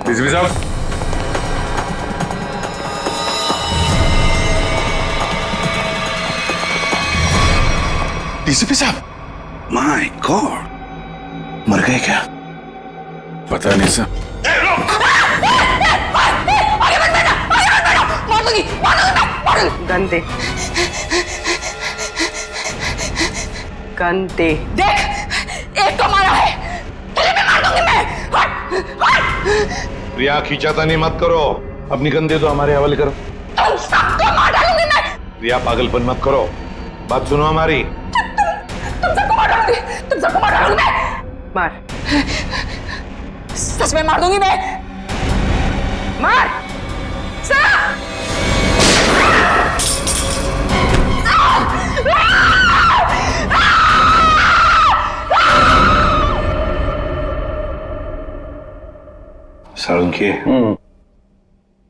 DCP साहब, DCP साहब, my God, मर गए क्या? पता नहीं सर। गंदे गंदे देख, एक तो मारा है, तुझे भी मार दूंगी मैं। हट, हट। रिया, खींचातानी मत करो, अपनी गंदे तो हमारे हवाले करो। तुम सबको मार डालूंगी मैं। रिया, पागलपन मत करो, बात सुनो हमारी। तुम सबको मार डालूंगी, तुम सबको मार डालूंगी मैं। मार सच में मार दूंगी मैं। मार सालुंकी,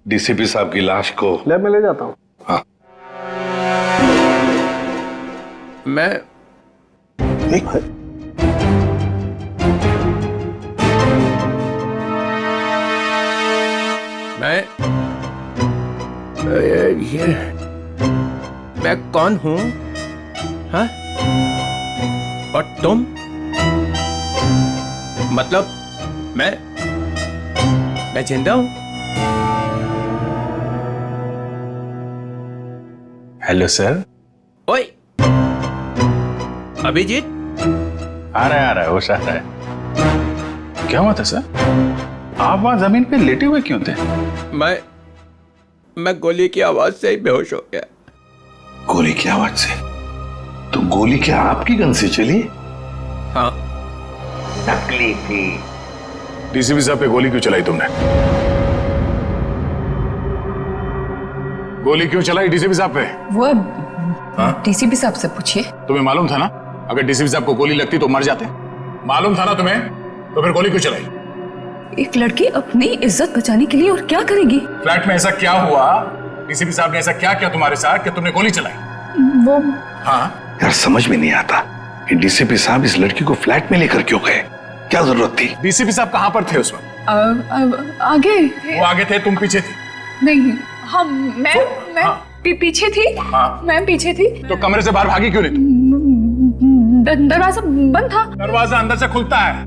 डीसीपी साहब की लाश को लैब में ले जाता हूँ। हाँ, मैं ये मैं कौन हूं? हाँ? और तुम? मतलब मैं जिंदा हूं? Hello sir. ओए, अभिजीत? आ रहा है, होश आ रहा है। क्या हुआ था सर? आप वहां जमीन पे लेटे हुए क्यों थे? मैं गोली की आवाज से ही बेहोश हो गया। गोली की आवाज से? तो गोली क्या आपकी गन से चली? हाँ। नकली थी। डीसीपी साहब पे गोली क्यों चलाई तुमने? गोली क्यों चलाई डीसीपी साहब पे? वो डीसीपी साहब से पूछिए। तुम्हें मालूम था ना, अगर डीसीपी साहब को गोली लगती तो मर जाते? मालूम था ना तुम्हें, तो फिर गोली क्यों चलाई? एक लड़की अपनी इज्जत बचाने के लिए और क्या करेगी? फ्लैट में ऐसा क्या हुआ? डीसीपी साहब ने ऐसा क्या किया तुम्हारे साथ कि तुमने गोली चलाई? वो हाँ, यार समझ में नहीं आता कि डीसीपी साहब इस लड़की को फ्लैट में लेकर क्यों गए? क्या जरूरत थी? डीसीपी साहब कहाँ पर थे उस वक्त? आगे वो आगे थे, तुम पीछे थी? नहीं, मैं हाँ। पीछे थी। हाँ। मैं पीछे थी। तो कमरे से बाहर भागी क्यों नहीं तुम? दरवाजा बंद था। दरवाजा अंदर से खुलता है,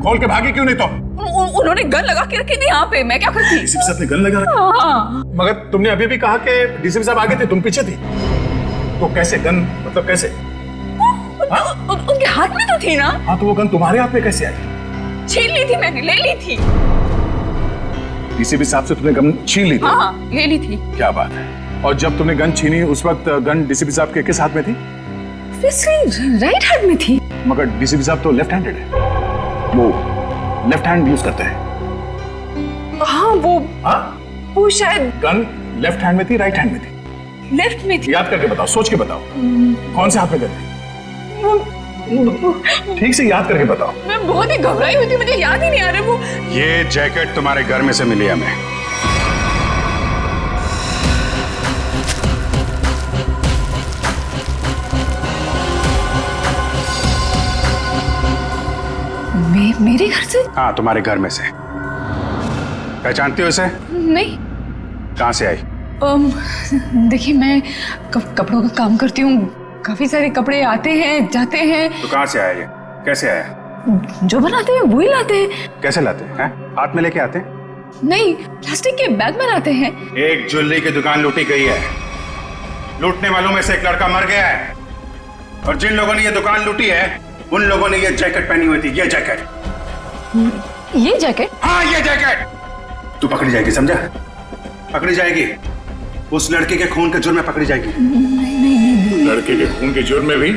खोल के भागी क्यों नहीं तुम? उन्होंने गन लगा के रखी थी यहाँ पे, मैं क्या करती? डीसीपी साहब ने गन लगा रखी? हाँ। मगर तुमने अभी भी कहा कि डीसीपी साहब आगे थे, तुम पीछे थी, तो कैसे गन, मतलब कैसे? उनके हाथ में तो थी ना। हाँ, तो वो गन तुम्हारे हाथ में कैसे आई? छीन ली थी मैंने, ले ली थी। डीसीपी साहब से तुमने गन छीन ली थी? हाँ, ले ली थी। क्या बात है। और जब तुमने गन छीनी उस वक्त गन डीसीपी साहब के किस हाथ में थी? राइट हैंड में थी। मगर डीसीपी साहब तो लेफ्ट हैंडेड है, वो लेफ्ट हैंड यूज करते हैं। हाँ, वो शायद गन लेफ्ट हैंड में थी, राइट हैंड में थी? लेफ्ट में थी। याद करके बताओ, सोच के बताओ, कौन से हाथ में गन थी? ठीक से याद करके बताओ। मैं बहुत ही घबराई हुई थी, मुझे याद ही नहीं आ रहा। वो ये जैकेट तुम्हारे घर में से मिली हमें। मेरे घर से? हाँ, तुम्हारे घर में से। पहचानती हो इसे? नहीं। कहाँ से आई? देखिए, मैं कपड़ों का काम करती हूँ, काफी सारे कपड़े आते हैं जाते हैं। तो कहाँ से आया ये? कैसे आया? जो बनाते हैं वही लाते हैं। कैसे लाते हैं? हाथ में लेके आते हैं? नहीं, प्लास्टिक के बैग में लाते हैं। एक ज्वेलरी की दुकान लूटी गई है, लूटने वालों में से एक लड़का मर गया है, और जिन लोगों ने ये दुकान लूटी है उन लोगों ने ये जैकेट पहनी हुई थी। ये जैकेट? ये जैकेट? हाँ, ये जैकेट। तू पकड़ी जाएगी, समझा? पकड़ी जाएगी, उस लड़के के खून के जुर्म में पकड़ी जाएगी। नहीं। लड़के के खून के जुर्म में भी,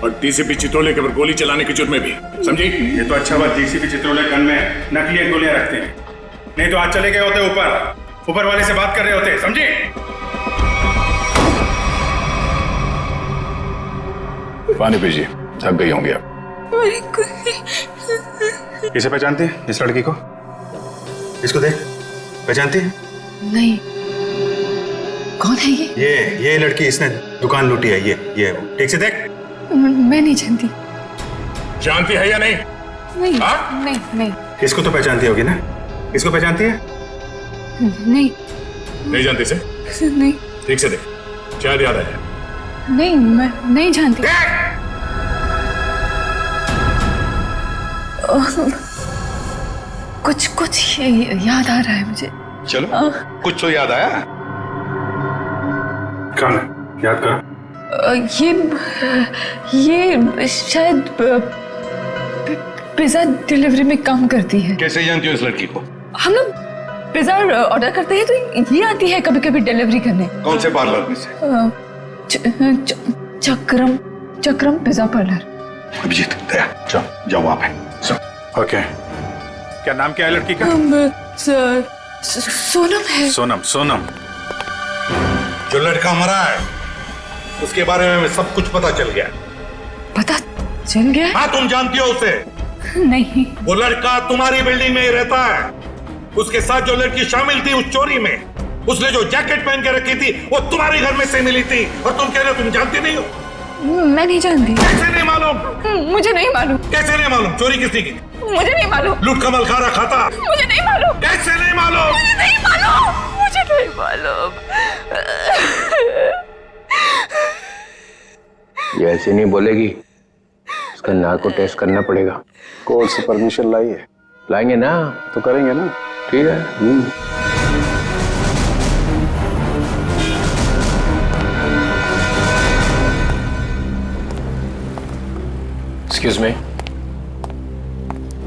और डीसीपी चित्रोले के ऊपर गोली चलाने के जुर्म में भी, समझी? ये तो अच्छा हुआ डीसीपी चित्रोले गन में नकली गोलियां रखते हैं, नहीं तो आज चले गए होते ऊपर वाले से बात कर रहे होते, समझी? पानी पीजिए, थक गई होंगी आप। किसे पहचानती है इस लड़की को? इसको देख, पहचानती है? नहीं। कौन है ये लड़की, इसने दुकान लूटी है। ये ठीक से देख। मैं नहीं जानती। जानती है या नहीं? नहीं। हाँ? नहीं। इसको तो पहचानती होगी ना? इसको पहचानती है? नहीं नहीं जानती से? नहीं ठीक से देख, शायद याद आ जाए। नहीं, मैं नहीं जानती। कुछ कुछ याद आ रहा है मुझे। चलो कुछ तो याद आया। कौन है? याद करो। ये शायद पिज्जा डिलीवरी में काम करती है। कैसे जानती हो इस लड़की को? हम लोग पिज्जा ऑर्डर करते हैं तो ये आती है कभी कभी डिलीवरी करने। कौन से पार्लर में से? चक्रम पिज्जा पार्लर। अभिजीत दया जाओ जाओ वहां पे। ओके, क्या नाम क्या है लड़की का? सोनम है। सोनम। सोनम जो लड़का मरा है उसके बारे में सब कुछ पता चल गया। पता चल गया? हाँ, तुम जानती हो उसे? नहीं। वो लड़का तुम्हारी बिल्डिंग में ही रहता है। उसके साथ जो लड़की शामिल थी उस चोरी में, उसने जो जैकेट पहन के रखी थी वो तुम्हारे घर में से मिली थी, और तुम कह रहे हो तुम जानती नहीं हो? मैं नहीं जानती। कैसे नहीं मालूम? मुझे नहीं मालूम। कैसे नहीं मालूम? चोरी किसने की? मुझे नहीं मालूम। लूट कमल खारा खाता? मुझे नहीं मालूम। कैसे नहीं मालूम? मुझे नहीं मालूम। मुझे नहीं मालूम। ये ऐसे नहीं बोलेगी, इसका नार्को टेस्ट करना पड़ेगा। कोर्ट से परमिशन लाइए। लाएंगे ना तो करेंगे ना। ठीक है। Excuse me.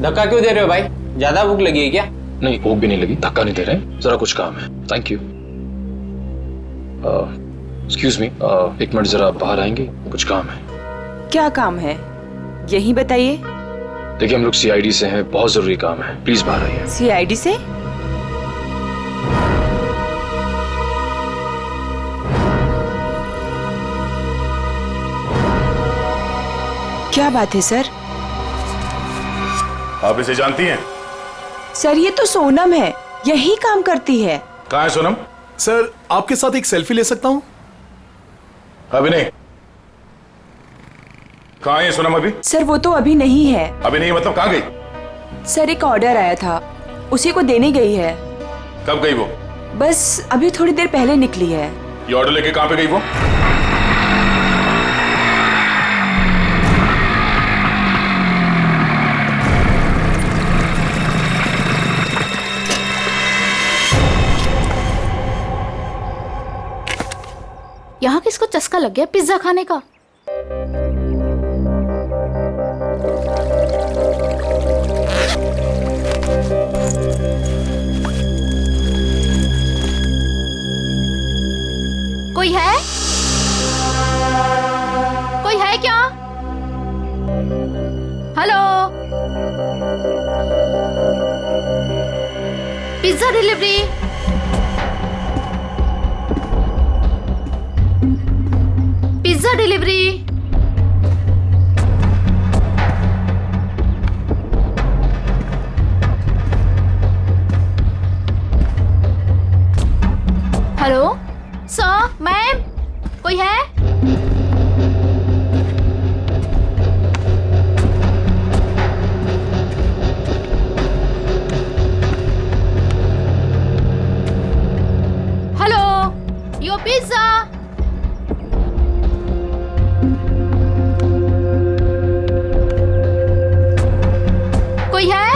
धक्का क्यों दे रहे हो भाई? ज्यादा भूख लगी है क्या? नहीं, भूख भी नहीं लगी, धक्का नहीं दे रहे, जरा कुछ काम है। Thank you. एक्सक्यूज मी, एक मिनट जरा बाहर आएंगे, कुछ काम है। क्या काम है यही बताइए। देखिए हम लोग सीआईडी से हैं, बहुत जरूरी काम है, प्लीज बाहर आइए। सीआईडी से? क्या बात है सर? आप इसे जानती हैं? सर ये तो सोनम है, यही काम करती है। कहाँ है सोनम? सर आपके साथ एक सेल्फी ले सकता हूँ? अभी नहीं। कहाँ है सोनम अभी? सर वो तो अभी नहीं है। अभी नहीं मतलब कहाँ गई? सर एक ऑर्डर आया था, उसी को देने गई है। कब गई वो? बस अभी थोड़ी देर पहले निकली है। ये ऑर्डर लेके कहाँ पे गई वो? यहाँ किसको चस्का लग गया पिज्जा खाने का? कोई है? कोई है क्या? Hello, pizza delivery. Pizza delivery. Hello sir, ma'am, कोई है? Hello, your pizza. कोई है?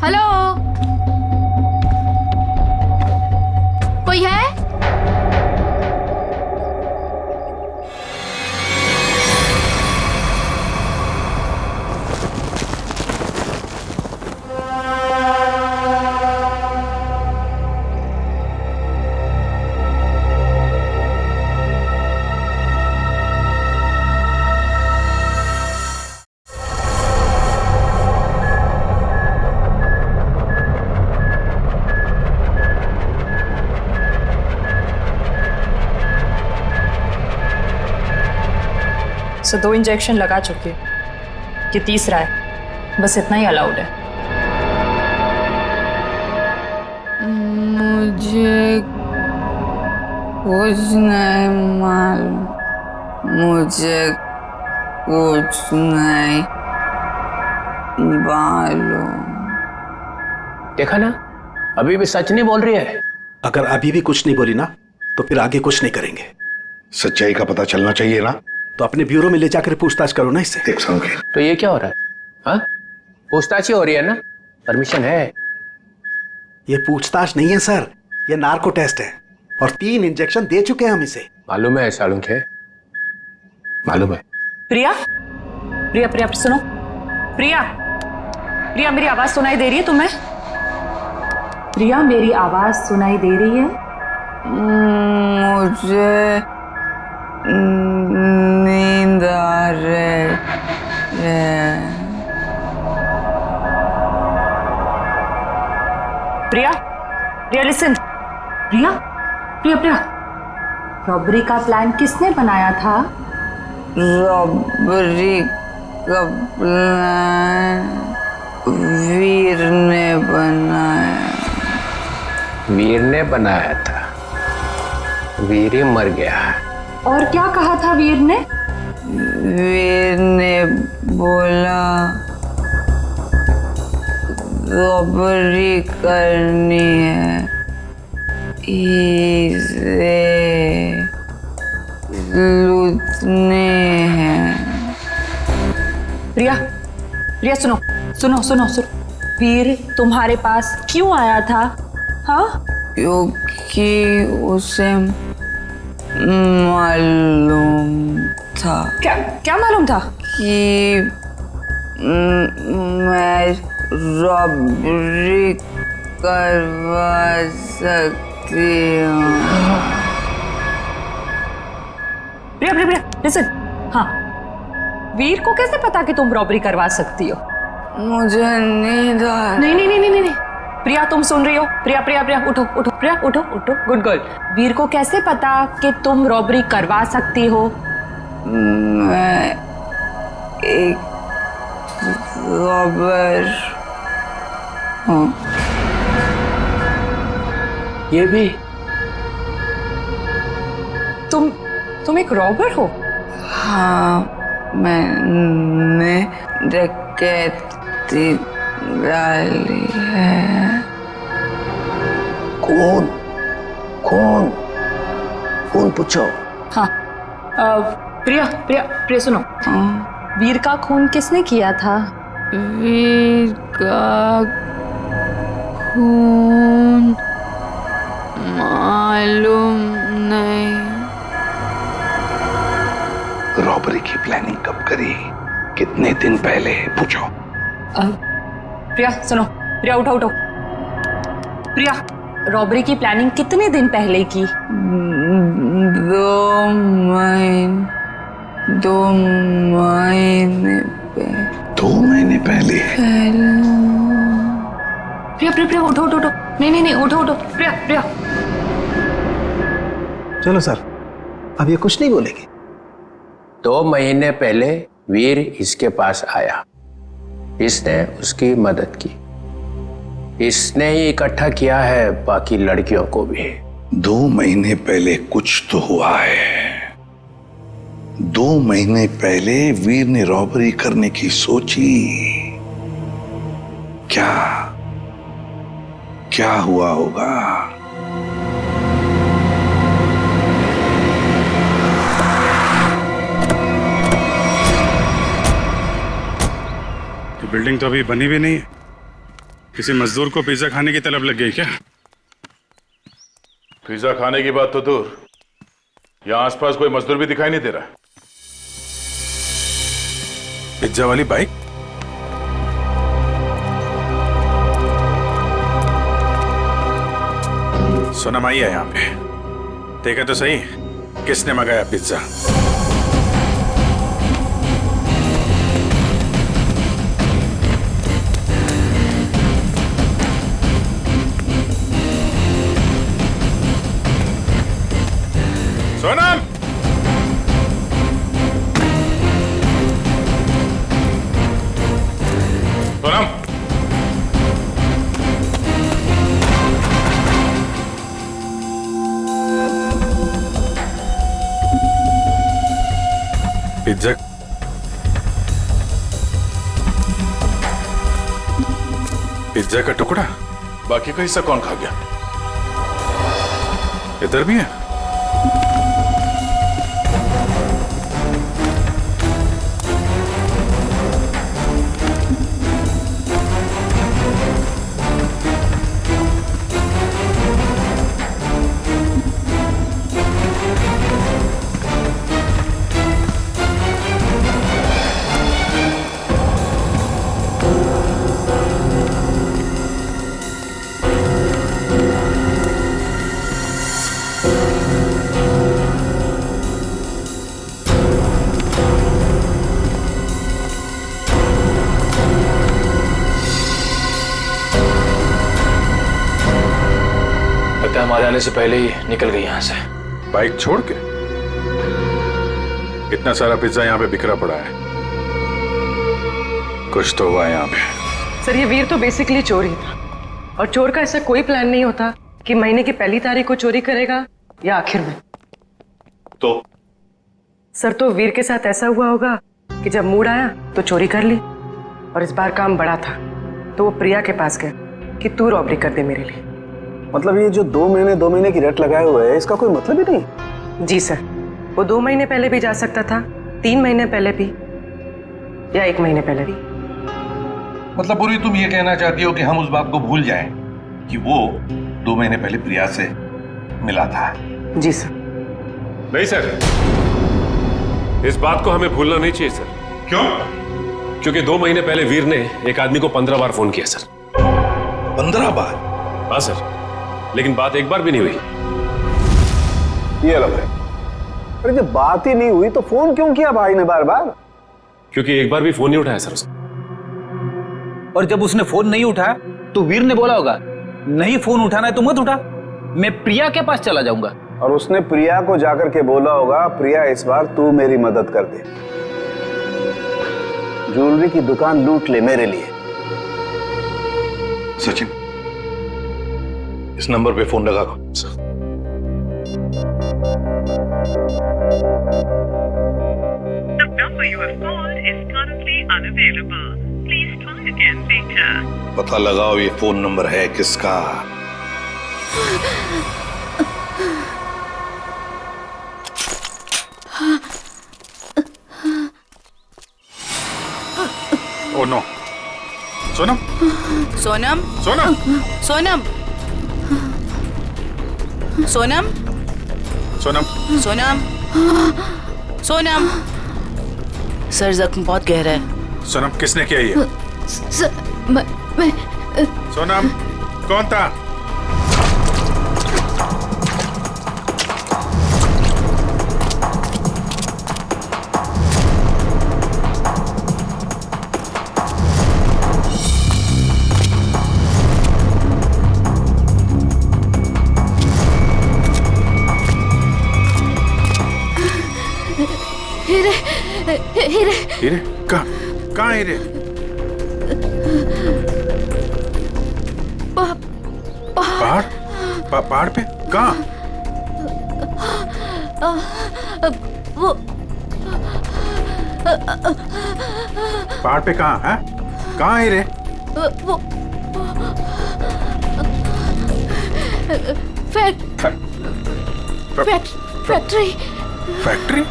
हेलो, कोई है? सो 2 इंजेक्शन लगा चुके, ये तीसरा है, बस इतना ही अलाउड है। मुझे कुछ नहीं मालूम, मुझे कुछ नहीं मालूम। देखा ना, अभी भी सच नहीं बोल रही है। अगर अभी भी कुछ नहीं बोली ना तो फिर आगे कुछ नहीं करेंगे। सच्चाई का पता चलना चाहिए ना। तो अपने ब्यूरो में ले जाकर पूछताछ करो ना इससे। देख संकेत, तो ये क्या हो रहा है? हाँ, पूछताछ ही हो रही है ना, परमिशन है। ये पूछताछ नहीं है सर, ये नार्को टेस्ट है और 3 इंजेक्शन दे चुके हैं हम इसे। मालूम है सालुंखे, मालूम है। प्रिया, प्रिया, प्रिया सुनो। प्रिया, प्रिया मेरी आवाज सुनाई दे रही है तुम्हें? प्रिया मेरी आवाज सुनाई दे रही है? मुझे नींद आ रही है। प्रिया, प्रिया लिसन। प्रिया, प्रिया, प्रिया, रॉबरी का प्लान किसने बनाया था? रॉबरी का प्लान वीर ने बनाया। वीर ने बनाया था? वीर ही मर गया। और क्या कहा था वीर ने? वीर ने बोला रॉबरी करनी है, इसे लूटने हैं। प्रिया, प्रिया सुनो, सुनो, सुनो, सुनो। वीर तुम्हारे पास क्यों आया था? हाँ, क्योंकि उसे मालूम था। क्या क्या मालूम था? कि मैं रॉबरी करवा सकती हूँ। प्रिया, प्रिया, प्रिया लिसन। हाँ, वीर को कैसे पता कि तुम रॉबरी करवा सकती हो? मुझे नींद आ नहीं, नहीं, नहीं, नहीं, नहीं। प्रिया तुम सुन रही हो? प्रिया, प्रिया, प्रिया उठो, उठो, प्रिया उठो, उठो, गुड गर्ल। वीर को कैसे पता कि तुम रॉबरी करवा सकती हो? मैं एक रॉबर हूँ। ये भी? तुम एक रॉबर हो? हाँ, मैंने डकैती डाली है। कौन? कौन? कौन पूछो? हाँ, प्रिया, प्रिया, प्रिया सुनो। वीर का खून किसने किया था? वीर का खून मालूम नहीं। रॉबरी की प्लानिंग कब करी? कितने दिन पहले? पूछो। प्रिया सुनो, प्रिया उठो, उठो। प्रिया, रॉबरी की प्लानिंग कितने दिन पहले की? 2 महीने पहले। 2 महीने पहले? प्रिया, प्रिया, प्रिया उठो, उठो, उठो। नहीं, नहीं, नहीं, उठो, उठो। प्रिया, प्रिया। चलो सर, अब ये कुछ नहीं बोलेगी। 2 महीने पहले वीर इसके पास आया, इसने उसकी मदद की, इसने ही इकट्ठा किया है बाकी लड़कियों को भी। 2 महीने पहले कुछ तो हुआ है। 2 महीने पहले वीर ने रॉबरी करने की सोची। क्या हुआ होगा? बिल्डिंग तो अभी बनी भी नहीं है। किसी मजदूर को पिज्जा खाने की तलब लग गई क्या? पिज्जा खाने की बात तो दूर, यहाँ आसपास कोई मजदूर भी दिखाई नहीं दे रहा। पिज्जा वाली बाइक? सोनम आई है यहाँ पे, देखा तो सही किसने मंगाया pizza. Sonam, Sonam, pizza pizza का टुकड़ा, बाकी का हिस्सा कौन खा गया? इधर भी है? हमारे आने से पहले ही निकल गई यहाँ से। बाइक छोड़ के? इतना सारा पिज्जा यहाँ पे बिखरा पड़ा है, कुछ तो हुआ है यहाँ पे। सर ये वीर तो बेसिकली चोर ही था, और चोर का ऐसा कोई प्लान नहीं होता कि महीने की पहली तारीख को चोरी करेगा या आखिर में। तो सर तो वीर के साथ ऐसा हुआ होगा कि जब मूड आया तो चोरी कर ली, और इस बार काम बड़ा था तो वो प्रिया के पास गया कि तू रॉबरी कर दे मेरे लिए। मतलब ये जो 2 महीने की रेट लगाए हुए है, इसका कोई मतलब ही नहीं? जी सर, वो 2 महीने पहले भी जा सकता था, 3 महीने पहले भी, या 1 महीने पहले भी। मतलब पूरी तुम ये कहना चाहती हो कि हम उस बात को भूल जाएं कि वो 2 महीने पहले प्रिया से मिला था? जी सर। नहीं सर, इस बात को हमें भूलना नहीं चाहिए सर। क्यों? क्योंकि 2 महीने पहले वीर ने एक आदमी को 15 बार फोन किया सर। 15 बार? हाँ सर, लेकिन बात एक बार भी नहीं हुई। ये अलग है। अरे जब बात ही नहीं हुई तो फोन क्यों किया भाई ने बार बार? क्योंकि एक बार भी फोन नहीं उठाया सर उसने। और जब उसने फोन नहीं उठाया तो वीर ने बोला होगा नहीं फोन उठाना है तो मत उठा, मैं प्रिया के पास चला जाऊंगा। और उसने प्रिया को जाकर के बोला होगा प्रिया इस बार तू मेरी मदद कर दे, ज्वेलरी की दुकान लूट ले मेरे लिए। सचिन, इस नंबर पे फोन लगा। पता लगाओ ये फोन नंबर है किसका। Oh no, Sonam Sonam Sonam Sonam Sonam Sonam Sonam Sonam. Sir जख्म बहुत गहरा है। सोनम किसने किया ये? मैं सोनम कौन था? हीरे कहाँ हीरे? पहाड़ पे कहाँ? वो पहाड़ पे कहाँ है? कहाँ हीरे? वो फैक्ट्री?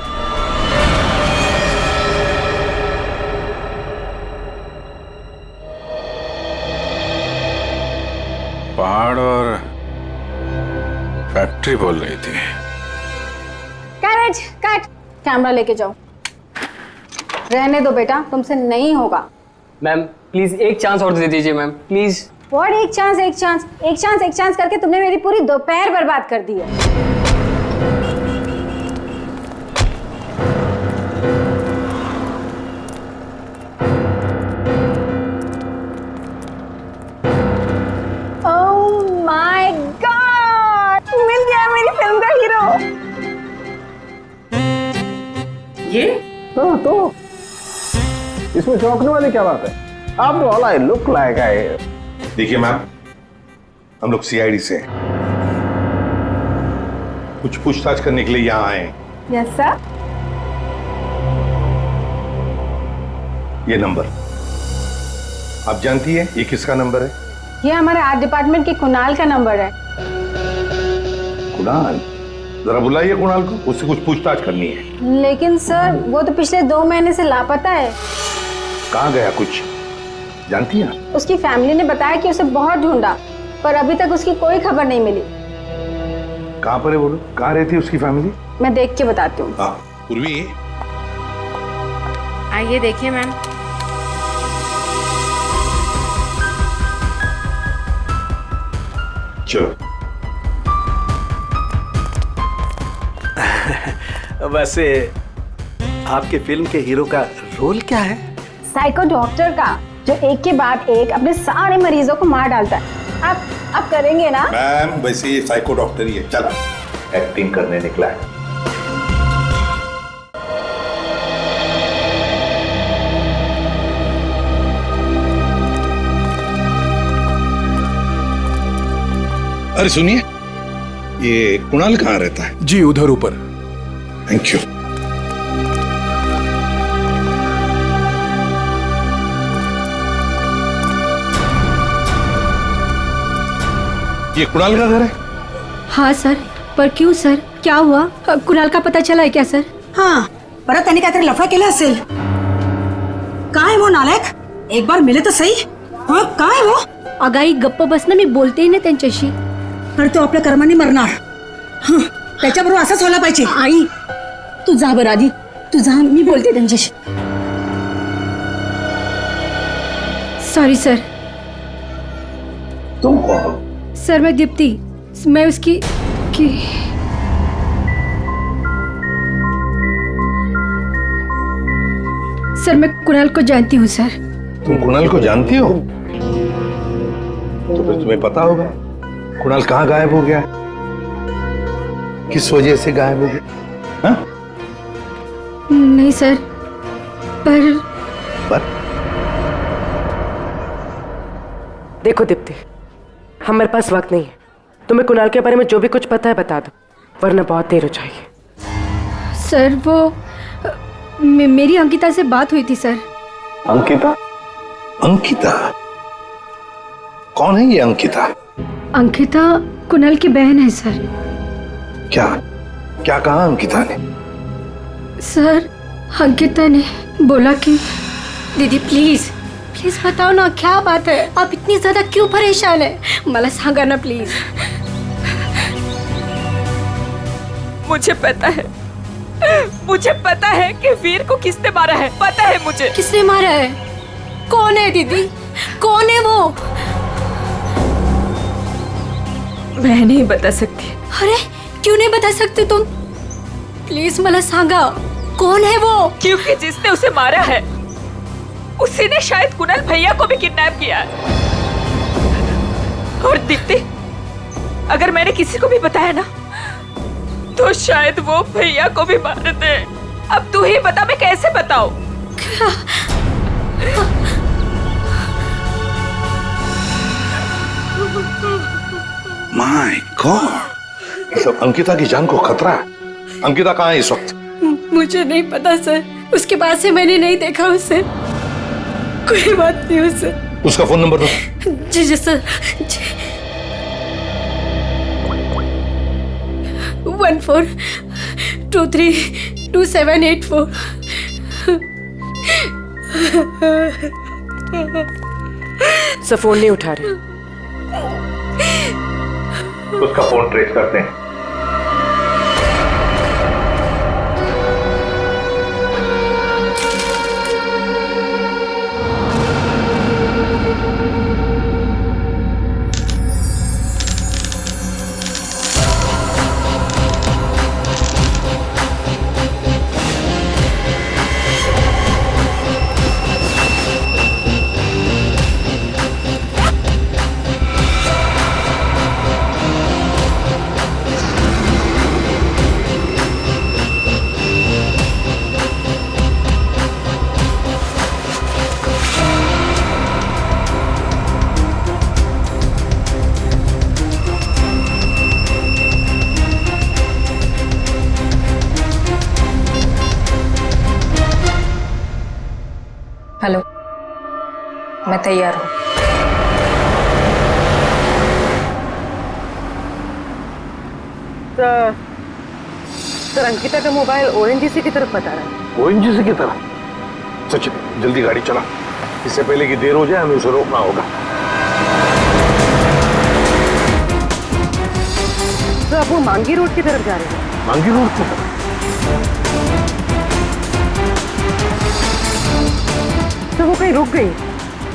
पहाड़ और फैक्ट्री बोल रही थी। कैरेज कट, कैमरा लेके जाओ। रहने दो बेटा, तुमसे नहीं होगा। मैम प्लीज एक चांस और दे दीजिए मैम, प्लीज। व्हाट एक चांस करके तुमने मेरी पूरी दोपहर बर्बाद कर दी है। ये तो इसमें चौंकने वाली क्या बात है? आप all I look like I. देखिए मैम, हम लोग सीआईडी से कुछ पूछताछ करने के लिए यहाँ आए हैं। Yes sir. ये नंबर आप जानती है ये किसका नंबर है? ये हमारे आर्ट डिपार्टमेंट के कुणाल का नंबर है। कुणाल? जरा बुलाइए कुणाल को, उससे कुछ पूछताछ करनी है। लेकिन सर वो तो पिछले 2 महीने से लापता है। कहाँ गया कुछ जानती हैं? उसकी फैमिली ने बताया कि उसे बहुत ढूंढा पर अभी तक उसकी कोई खबर नहीं मिली। कहाँ पर है बोलो, कहाँ रहती है उसकी फैमिली? मैं देख के बताती हूँ। हाँ पूर्वी, आइए देखिए मैम। चलो। वैसे आपके फिल्म के हीरो का रोल क्या है? साइको डॉक्टर का, जो एक के बाद एक अपने सारे मरीजों को मार डालता है। आप करेंगे ना? मैम वैसे ये साइको डॉक्टर ही है। चलो एक्टिंग करने निकला है। अरे सुनिए, ये कुणाल कहाँ रहता है? जी उधर ऊपर। Thank you. ये कुणाल का घर है? हाँ सर, पर क्यों सर, क्या हुआ? कुणाल का पता चला है क्या सर? हाँ, परत त्यांनी काहीतरी लफडा केला असेल। काय वो नालायक, एक बार मिले तो सही। हाँ काय वो? अगाई गप्प बस ना, मी बोलते ना त्यांच्याशी। तर तो आपल्या कर्माने मरणार। हं, त्याच्याबरोबर असंच व्हायला पाहिजे। आई तू जा बरं आधी, तू जा, मी बोलते त्यांच्याशी। Sorry sir. तुम कौन? सर मैं दीप्ति, मैं उसकी सर मैं कुणाल को जानती हूँ सर। तुम कुणाल को जानती हो? तो फिर तुम्हें पता होगा कुणाल कहाँ गायब हो गया, किस वजह से गायब हो गया? हाँ? नहीं सर, पर देखो दीप्ति, हमारे पास वक्त नहीं है। तुम्हें कुणाल के बारे में जो भी कुछ पता है बता दो, वरना बहुत देर हो जाएगी। सर वो मेरी अंकिता से बात हुई थी सर। अंकिता? अंकिता कौन है ये अंकिता? अंकिता कुणाल की बहन है सर। क्या क्या कहा अंकिता ने? सर अंकिता ने बोला कि दीदी प्लीज प्लीज बताओ ना क्या बात है, आप इतनी ज्यादा क्यों परेशान है, मला सांगा ना प्लीज। मुझे पता है कि वीर को किसने मारा है, पता है मुझे। किसने मारा है? कौन है दीदी, कौन है वो? मैं नहीं बता सकती। अरे क्यों नहीं बता सकते तुम? प्लीज मला सांगा कौन है वो? क्योंकि जिसने उसे मारा है उसी ने शायद कुणाल भैया को भी किडनैप किया है। और दीप्ति, अगर मैंने किसी को भी बताया ना तो शायद वो भैया को भी मार दे। अब तू ही बता, मैं कैसे बताऊं? माय गॉड, सब अंकिता की जान को खतरा है। अंकिता कहाँ है इस वक्त? मुझे नहीं पता सर, उसके बाद से मैंने नहीं देखा उसे, कोई बात नहीं उसे। उसका फोन नंबर दो। जी जी सर। 14232784। सब फोन नहीं उठा रहे। उसका फोन ट्रेस करते हैं। मैं तैयार हूँ। सर अंकिता का मोबाइल ओएनजीसी की तरफ बता रहा है। ओएनजीसी की तरफ? सचिन जल्दी गाड़ी चला, इससे पहले कि देर हो जाए हमें उसे रोकना होगा। तो अब वो मांगी रोड की तरफ जा रहे हैं। मांगी रोड की तरफ? तो वो कहीं रुक गई?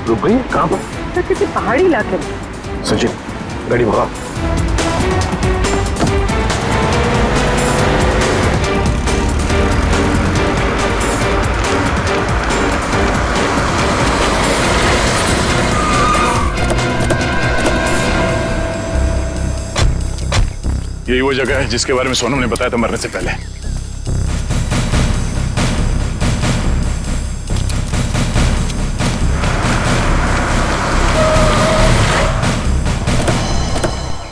रुक गई? कहाँ पर? सर किसी पहाड़ी इलाके में। सचिन गाड़ी भगा। यही वो जगह है जिसके बारे में सोनम ने बताया था मरने से पहले।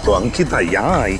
तो अंकिता यहां आई।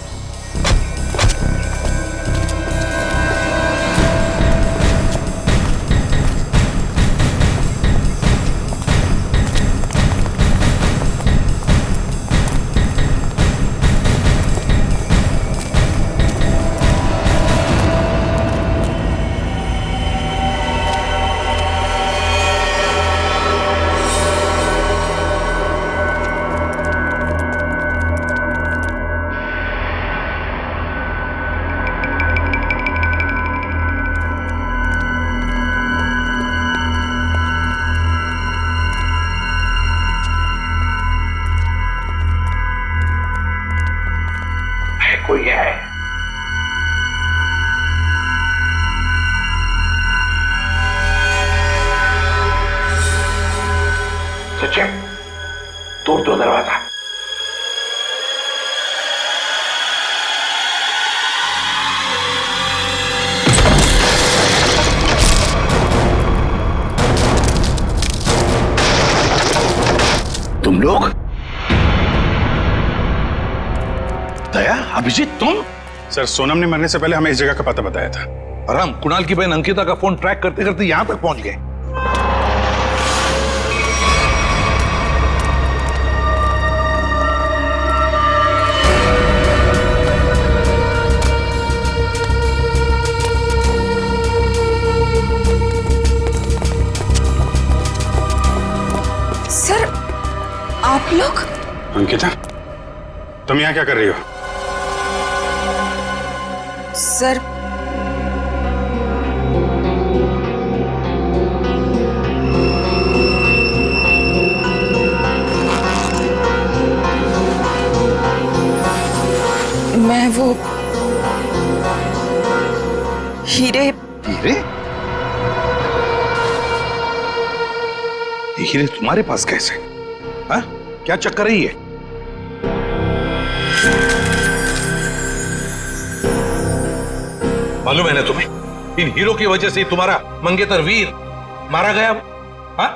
कोई है? सचिन तोड़ दो दरवाजा। तुम लोग? दया, अभिजीत तुम? सर सोनम ने मरने से पहले हमें इस जगह का पता बताया था और हम कुणाल की बहन अंकिता का फोन ट्रैक करते करते यहां तक पहुंच गए। सर आप लोग? अंकिता तुम यहाँ क्या कर रही हो? सर मैं वो हीरे। हीरे? ये हीरे तुम्हारे पास कैसे? हाँ? क्या चक्कर है ये? मालूम है ना तुम्हें, इन हीरो की वजह से तुम्हारा मंगेतर वीर मारा गया। हाँ?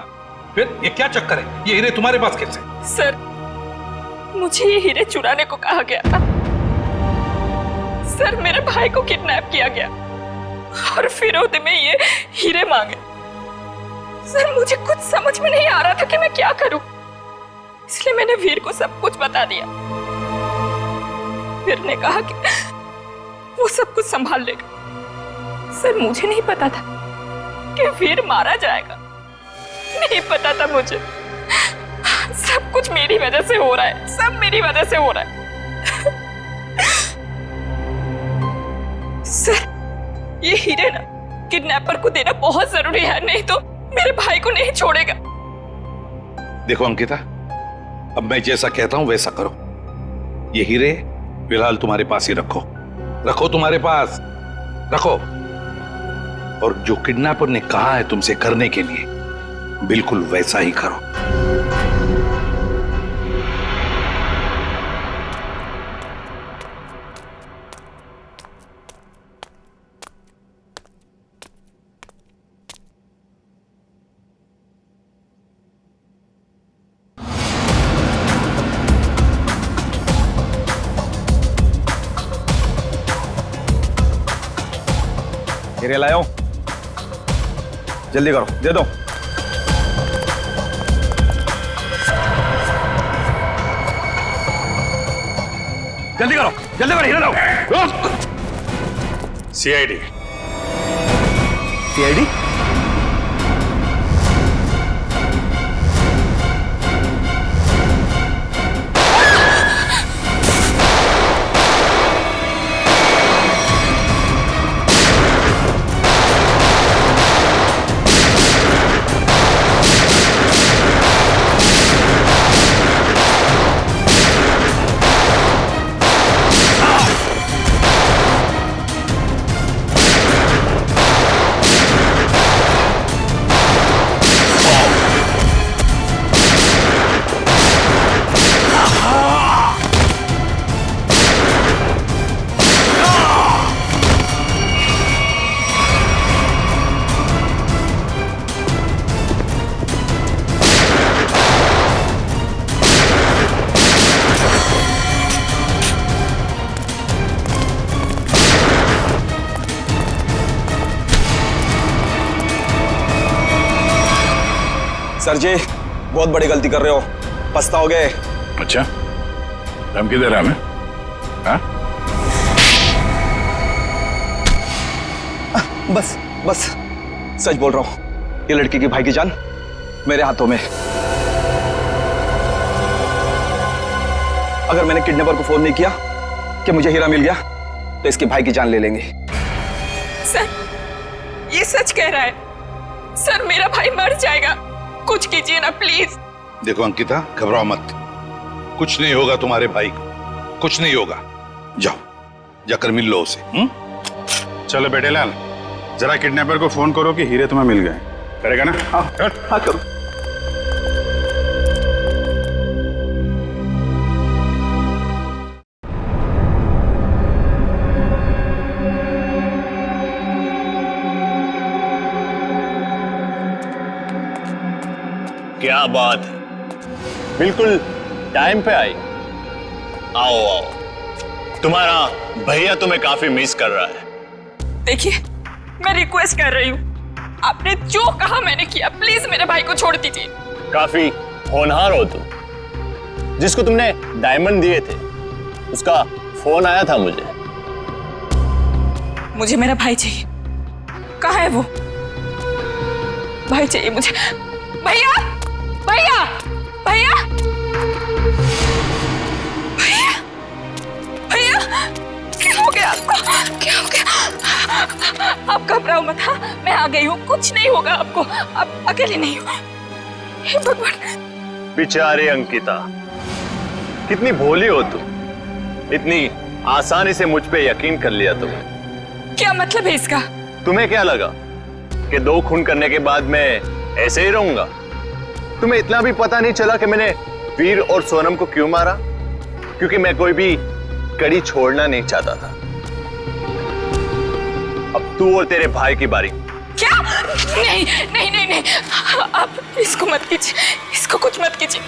फिर ये क्या चक्कर है? ये हीरे तुम्हारे पास कैसे? सर मुझे ये हीरे चुराने को कहा गया था। सर मेरे भाई को किडनैप किया गया और फिरौती में ये हीरे मांगे। सर मुझे कुछ समझ में नहीं आ रहा था कि मैं क्या करूं, इसलिए मैंने वीर को सब कुछ बता दिया। वीर ने कहा कि वो सब कुछ संभाल लेगा। सर मुझे नहीं पता था कि वीर मारा जाएगा, नहीं पता था मुझे। सब कुछ मेरी वजह से हो रहा है, सब मेरी वजह से हो रहा है। सर ये हीरे ना किडनैपर को देना बहुत जरूरी है, नहीं तो मेरे भाई को नहीं छोड़ेगा। देखो अंकिता, अब मैं जैसा कहता हूं वैसा करो। ये हीरे फिलहाल तुम्हारे पास ही रखो, रखो तुम्हारे पास रखो। और जो किडनैपर ने कहा है तुमसे करने के लिए, बिल्कुल वैसा ही करो। हीरे लाओ, जल्दी करो, दे दो। जल्दी करो, जल्दी करो, हीरे लाओ। सीआईडी। सीआईडी? सर जी बहुत बड़ी गलती कर रहे हो, पछताओगे। अच्छा, धमकी दे रहा है हमें? हाँ? बस बस सच बोल रहा हूं, ये लड़की की भाई की जान मेरे हाथों में। अगर मैंने किडनैपर को फोन नहीं किया कि मुझे हीरा मिल गया तो इसके भाई की जान ले लेंगे। सर ये सच कह रहा है। सर मेरा भाई मर जाएगा, कुछ कीजिए ना प्लीज। देखो अंकिता, घबराओ मत, कुछ नहीं होगा तुम्हारे भाई को, कुछ नहीं होगा। जाओ, जाकर मिल लो उसे। चलो बेटे लाल, जरा किडनैपर को फोन करो कि हीरे तुम्हें मिल गए। करेगा ना? हाँ हाँ करो। क्या बात है, बिल्कुल टाइम पे आई। आओ आओ, तुम्हारा भैया तुम्हें काफी मिस कर रहा है। देखिए मैं रिक्वेस्ट कर रही हूँ, आपने जो कहा मैंने किया, प्लीज मेरे भाई को छोड़ दीजिए। काफी होनहार हो तुम। जिसको तुमने डायमंड दिए थे उसका फोन आया था मुझे। मुझे मेरा भाई चाहिए। कहाँ है वो? भाई चाहिए मुझे। भैया भैया भैया भैया भैया, क्या हो गया आपको? क्या हो गया? आप घबराओ मत। हाँ मैं आ गई हूँ, कुछ नहीं होगा आपको, आप अकेले नहीं हो। हे भगवान। बेचारी अंकिता, कितनी भोली हो तुम, इतनी आसानी से मुझ पे यकीन कर लिया तुमने। क्या मतलब है इसका? तुम्हें क्या लगा कि 2 खून करने के बाद मैं ऐसे ही रहूंगा? तुम्हें इतना भी पता नहीं चला कि मैंने वीर और सोनम को क्यों मारा? क्योंकि मैं कोई भी कड़ी छोड़ना नहीं चाहता था। अब तू और तेरे भाई की बारी। क्या? नहीं नहीं नहीं नहीं, आप इसको मत कीजिए, इसको कुछ मत कीजिए।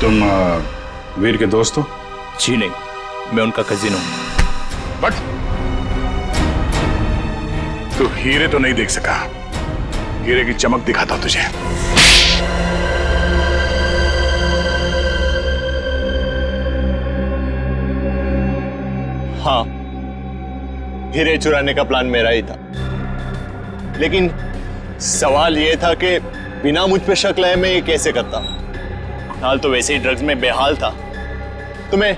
तुम वीर के दोस्त हो? जी नहीं, मैं उनका कजिन हूं। बट तू हीरे तो नहीं देख सका। हीरे की चमक दिखाता तुझे। हाँ, हीरे चुराने का प्लान मेरा ही था, लेकिन सवाल यह था कि बिना मुझ पे शक लाए मैं ये कैसे करता। हाल तो वैसे ही ड्रग्स में बेहाल था, तो मैं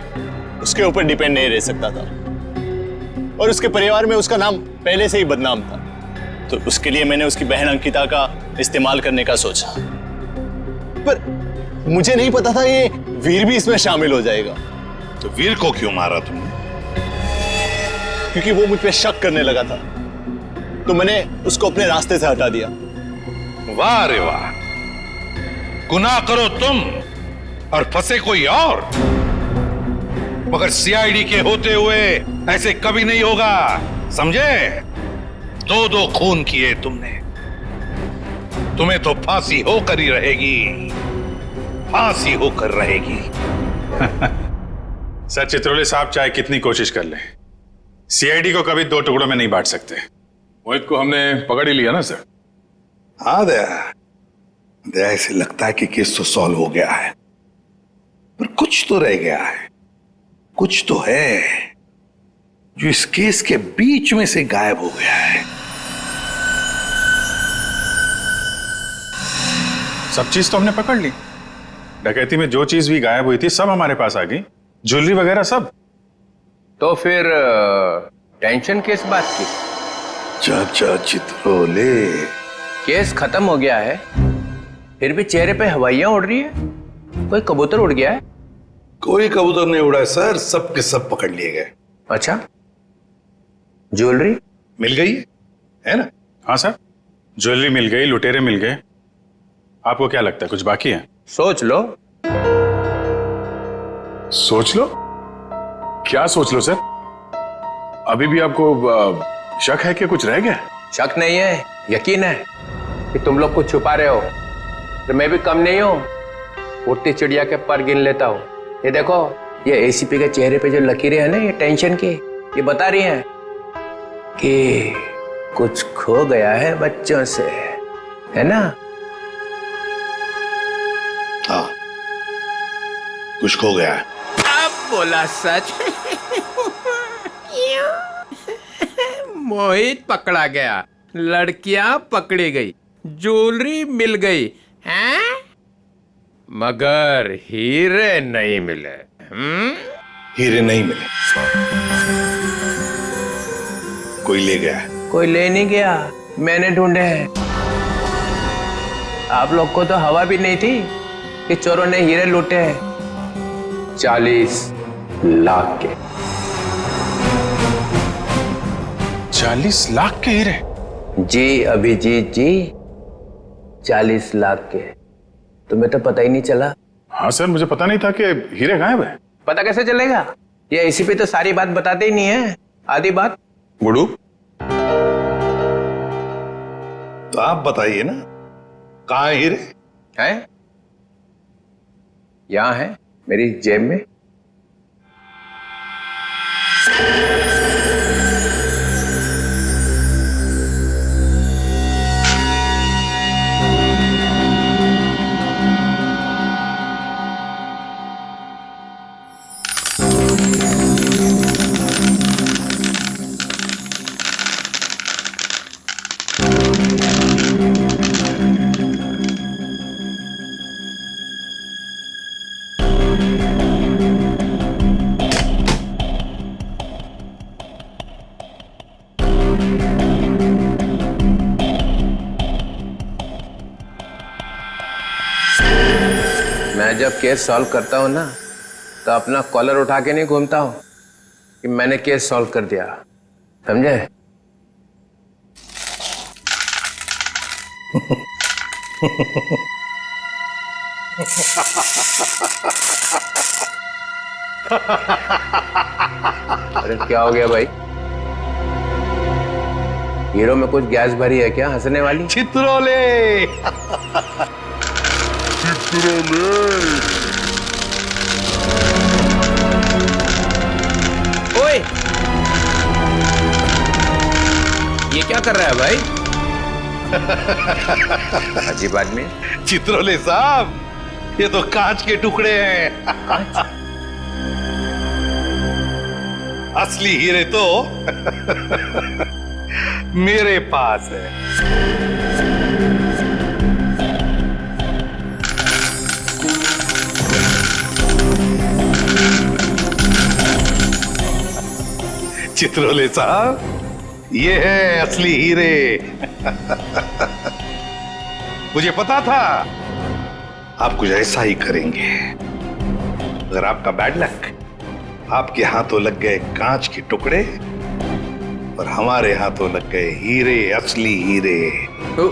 उसके ऊपर डिपेंड नहीं रह सकता था, और उसके परिवार में उसका नाम पहले से ही बदनाम था, तो उसके लिए मैंने उसकी बहन अंकिता का इस्तेमाल करने का सोचा। पर मुझे नहीं पता था ये वीर भी इसमें शामिल हो जाएगा। तो वीर को क्यों मारा तुमने? क्योंकि वो मुझ पे शक करने लगा था, तो मैंने उसको अपने रास्ते से हटा दिया। वाह रे वाह, गुनाह करो तुम और फंसे कोई और, मगर सीआईडी के होते हुए ऐसे कभी नहीं होगा, समझे? 2-2 खून किए तुमने, तुम्हें तो फांसी होकर ही रहेगी, फांसी होकर रहेगी। सर चित्रोले साहब चाहे कितनी कोशिश कर ले, सीआईडी को कभी 2 टुकड़ों में नहीं बांट सकते। मोहित को हमने पकड़ ही लिया ना सर। हाँ दया, ऐसे लगता है कि केस तो सॉल्व हो गया है, पर कुछ तो रह गया है, कुछ तो है जो इस केस के बीच में से गायब हो गया है। सब चीज तो हमने पकड़ ली। डकैती में जो चीज भी गायब हुई थी सब हमारे पास आ गई, ज्वेलरी वगैरह सब। तो फिर टेंशन किस बात की? चाचा चित्रोले, केस खत्म हो गया है, फिर भी चेहरे पे हवाइयां उड़ रही है। कोई कबूतर उड़ गया है? कोई कबूतर नहीं उड़ा है सर, सब के सब पकड़ लिए गए। अच्छा, ज्वेलरी मिल गई है ना? हाँ सर, ज्वेलरी मिल गई, लुटेरे मिल गए। आपको क्या लगता है कुछ बाकी है? सोच लो। सोच लो? क्या सोच लो सर? अभी भी आपको शक है कि कुछ रह गया? शक नहीं है, यकीन है कि तुम लोग कुछ छुपा रहे हो। तो मैं भी कम नहीं हूं, उड़ती चिड़िया के पर गिन लेता हूं। ये देखो, ये एसीपी के चेहरे पे जो लकीरें हैं ना, ये टेंशन की, ये बता रही हैं कि कुछ खो गया है बच्चों से, है ना? हाँ, कुछ खो गया है। अब बोला सच। मोहित पकड़ा गया, लड़कियां पकड़ी गई, ज्वेलरी मिल गई, हैं? मगर हीरे नहीं मिले। हीरे नहीं मिले, कोई ले गया। कोई ले नहीं गया, मैंने ढूंढे हैं। आप लोग को तो हवा भी नहीं थी कि चोरों ने हीरे लूटे हैं। 40 लाख के। 40 लाख के हीरे? जी अभिजीत जी, 40 लाख के। तुम्हें तो पता ही नहीं चला। हाँ सर, मुझे पता नहीं था कि हीरे गायब है। पता कैसे चलेगा? ये एसीपी तो सारी बात बताते ही नहीं है, आधी बात। बुड़ू, तो आप बताइए ना, कहाँ है हीरे? हैं? यहां है, मेरी जेब में। मैं जब केस सॉल्व करता हूं ना, तो अपना कॉलर उठा के नहीं घूमता हूं कि मैंने केस सॉल्व कर दिया, समझे? अरे क्या हो गया भाई? हीरो में कुछ गैस भरी है क्या हंसने वाली? चित्रोले। कर रहा है भाई? अजीब आदमी। चित्रोले साहब, ये तो कांच के टुकड़े हैं। असली हीरे तो मेरे पास है। चित्रोले साहब, ये है असली हीरे। मुझे पता था आप कुछ ऐसा ही करेंगे। अगर आपका बैड लक, आपके हाथों लग गए कांच के टुकड़े और हमारे हाथों लग गए हीरे, असली हीरे। तो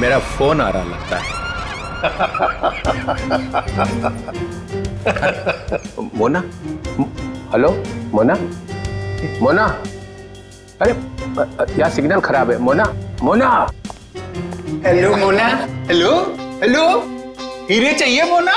मेरा फोन आ रहा लगता है। मोना, हेलो मोना, मोना, अरे यार सिग्नल खराब है। Mona, Mona, hello Mona, hello hello, हीरे चाहिए मोना?